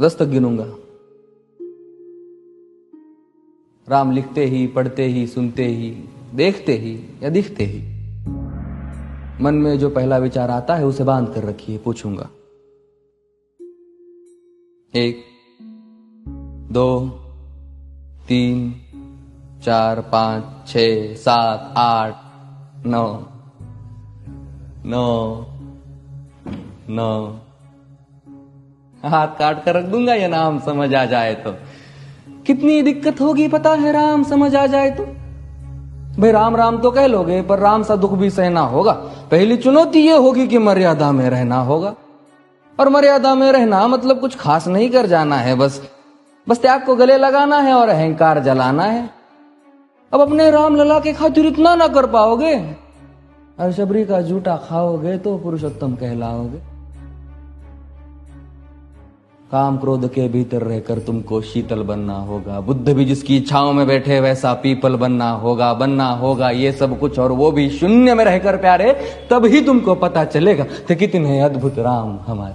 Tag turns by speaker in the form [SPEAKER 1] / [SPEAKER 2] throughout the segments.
[SPEAKER 1] 10 तक गिनूंगा। राम लिखते ही, पढ़ते ही, सुनते ही, देखते ही या दिखते ही मन में जो पहला विचार आता है उसे बांध कर रखिए। पूछूंगा 1 2 3 4 5 6 7 8 9 9 9 हाथ काट कर रख दूंगा ये नाम समझ आ जाए तो। कितनी दिक्कत होगी पता है राम समझ आ जाए तो। भाई राम राम तो कह लोगे पर राम सा दुख भी सहना होगा। पहली चुनौती ये होगी कि मर्यादा में रहना होगा। और मर्यादा में रहना मतलब कुछ खास नहीं कर जाना है, बस त्याग को गले लगाना है और अहंकार जलाना है। अब अपने राम लला के खातिर इतना ना कर पाओगे और शबरी का जूठा खाओगे तो पुरुषोत्तम कहलाओगे। काम क्रोध के भीतर रहकर तुमको शीतल बनना होगा। बुद्ध भी जिसकी इच्छाओं में बैठे वैसा पीपल बनना होगा ये सब कुछ, और वो भी शून्य में रहकर प्यारे। तब ही तुमको पता चलेगा कि कितने अद्भुत राम हमारे।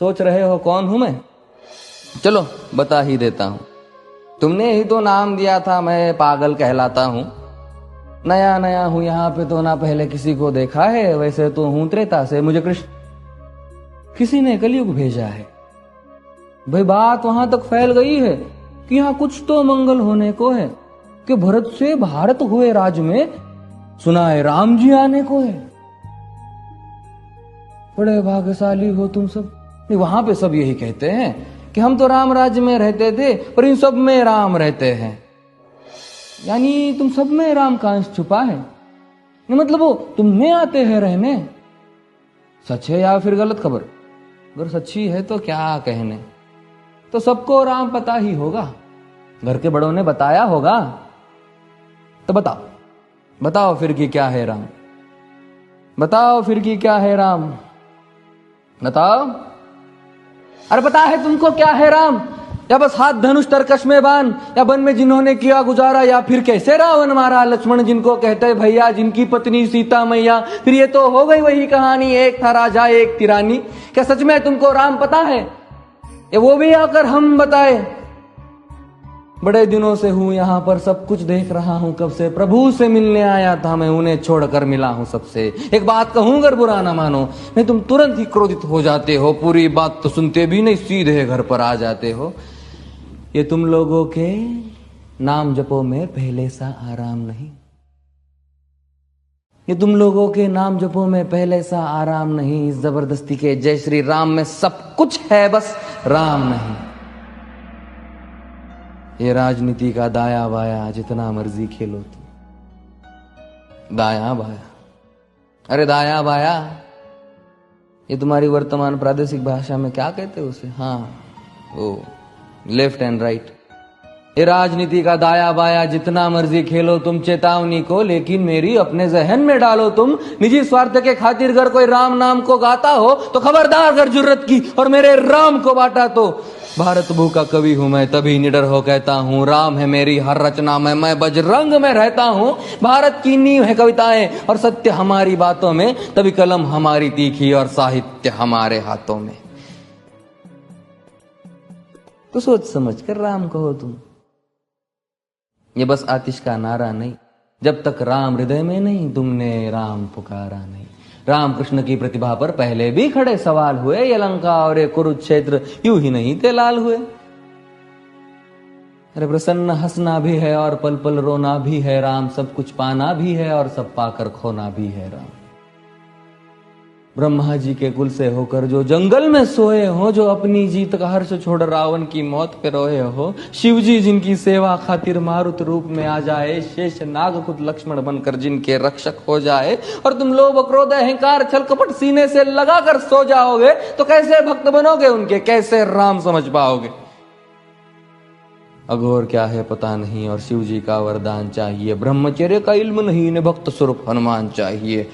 [SPEAKER 1] सोच रहे हो कौन हूं मैं? चलो बता ही देता हूं। तुमने ही तो नाम दिया था मैं पागल कहलाता हूं। नया नया हूं यहां पे तो ना पहले किसी को देखा है। वैसे तो हूं त्रेता से, मुझे कृष्ण किसी ने कलयुग भेजा है। भाई बात वहां तक फैल गई है कि यहां कुछ तो मंगल होने को है कि भरत से भारत हुए राज में सुना है राम जी आने को है। बड़े भाग्यशाली हो तुम सब। वहां पे सब यही कहते हैं कि हम तो राम राज्य में रहते थे पर इन सब में राम रहते हैं। यानी तुम सब में राम का अंश छुपा है। मतलब वो तुम में आते हैं रहने। सच है या फिर गलत खबर? अगर सच्ची है तो क्या कहने। तो सबको राम पता ही होगा, घर के बड़ों ने बताया होगा। तो बताओ फिर कि क्या है राम। बताओ फिर कि क्या है राम। बताओ। अरे पता है तुमको क्या है राम? या बस हाथ धनुष तरकश में बांध, या वन में जिन्होंने किया गुजारा, या फिर कैसे रावण मारा लक्ष्मण जिनको कहते भैया, जिनकी पत्नी सीता मैया। फिर ये तो हो गई वही कहानी, एक था राजा एक थी रानी। क्या सच में तुमको राम पता है? ये वो भी आकर हम बताए। बड़े दिनों से हूं यहां पर, सब कुछ देख रहा हूं कब से। प्रभु से मिलने आया था मैं, उन्हें छोड़कर मिला हूं सबसे। एक बात कहूं अगर बुरा ना मानो, नहीं तुम तुरंत ही क्रोधित हो जाते हो। पूरी बात तो सुनते भी नहीं, सीधे घर पर आ जाते हो। ये तुम लोगों के नाम जपो में पहले सा आराम नहीं। ये तुम लोगों के नाम जपो में पहले सा आराम नहीं। इस जबरदस्ती के जय श्री राम में सब कुछ है, बस राम नहीं। ये राजनीति का दाया बाया जितना मर्जी खेलो तुम। दाया बाया, अरे दाया बाया ये तुम्हारी वर्तमान प्रादेशिक भाषा में क्या कहते हो उसे? हाँ वो लेफ्ट एंड राइट। ये राजनीति का दाया बाया जितना मर्जी खेलो तुम चेतावनी को, लेकिन मेरी अपने जहन में डालो तुम। निजी स्वार्थ के खातिर अगर कोई राम नाम को गाता हो तो खबरदार अगर जुर्रत की और मेरे राम को बांटा तो। भारत भू का कवि हूं मैं, तभी निडर हो कहता हूं राम है मेरी हर रचना में। मैं बजरंग में रहता हूं। भारत की नींव है कविताएं और सत्य हमारी बातों में, तभी कलम हमारी तीखी और साहित्य हमारे हाथों में। तो सोच समझ कर राम कहो तुम। ये बस आतिश का नारा नहीं, जब तक राम हृदय में नहीं तुमने राम पुकारा नहीं। राम कृष्ण की प्रतिभा पर पहले भी खड़े सवाल हुए। ये लंका और ये कुरुक्षेत्र यूं ही नहीं थे लाल हुए। अरे प्रसन्न हंसना भी है और पल पल रोना भी है राम। सब कुछ पाना भी है और सब पाकर खोना भी है राम। ब्रह्मा जी के कुल से होकर जो जंगल में सोए हो, जो अपनी जीत का हर्ष छोड़ रावण की मौत पे रोए हो। शिव जी जिनकी सेवा खातिर मारुत रूप में आ जाए। शेष नाग खुद लक्ष्मण बनकर जिनके रक्षक हो जाए। और तुम लोभ क्रोध अहंकार छल कपट सीने से लगा कर सो जाओगे तो कैसे भक्त बनोगे उनके, कैसे राम समझ पाओगे? अघोर क्या है पता नहीं और शिव जी का वरदान चाहिए। ब्रह्मचर्य का इल्म नहीं, इन्हें भक्त स्वरूप हनुमान चाहिए।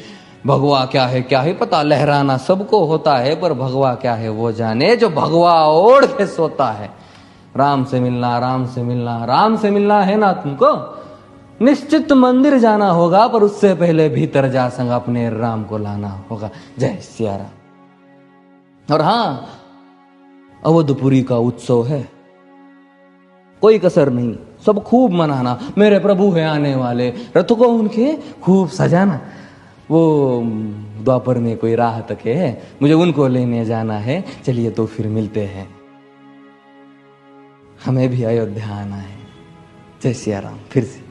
[SPEAKER 1] भगवा क्या है पता, लहराना सबको होता है पर भगवा क्या है वो जाने जो भगवा ओढ़ के सोता है। राम से मिलना, राम से मिलना, राम से मिलना है ना तुमको? निश्चित मंदिर जाना होगा पर उससे पहले भीतर जा संग अपने राम को लाना होगा। जय सिया राम। और हाँ, अवधपुरी का उत्सव है, कोई कसर नहीं, सब खूब मनाना। मेरे प्रभु है आने वाले, रथ को उनके खूब सजाना। वो द्वापर में कोई राह तक है, मुझे उनको लेने जाना है। चलिए तो फिर मिलते हैं, हमें भी अयोध्या आना है। जय सिया राम। फिर से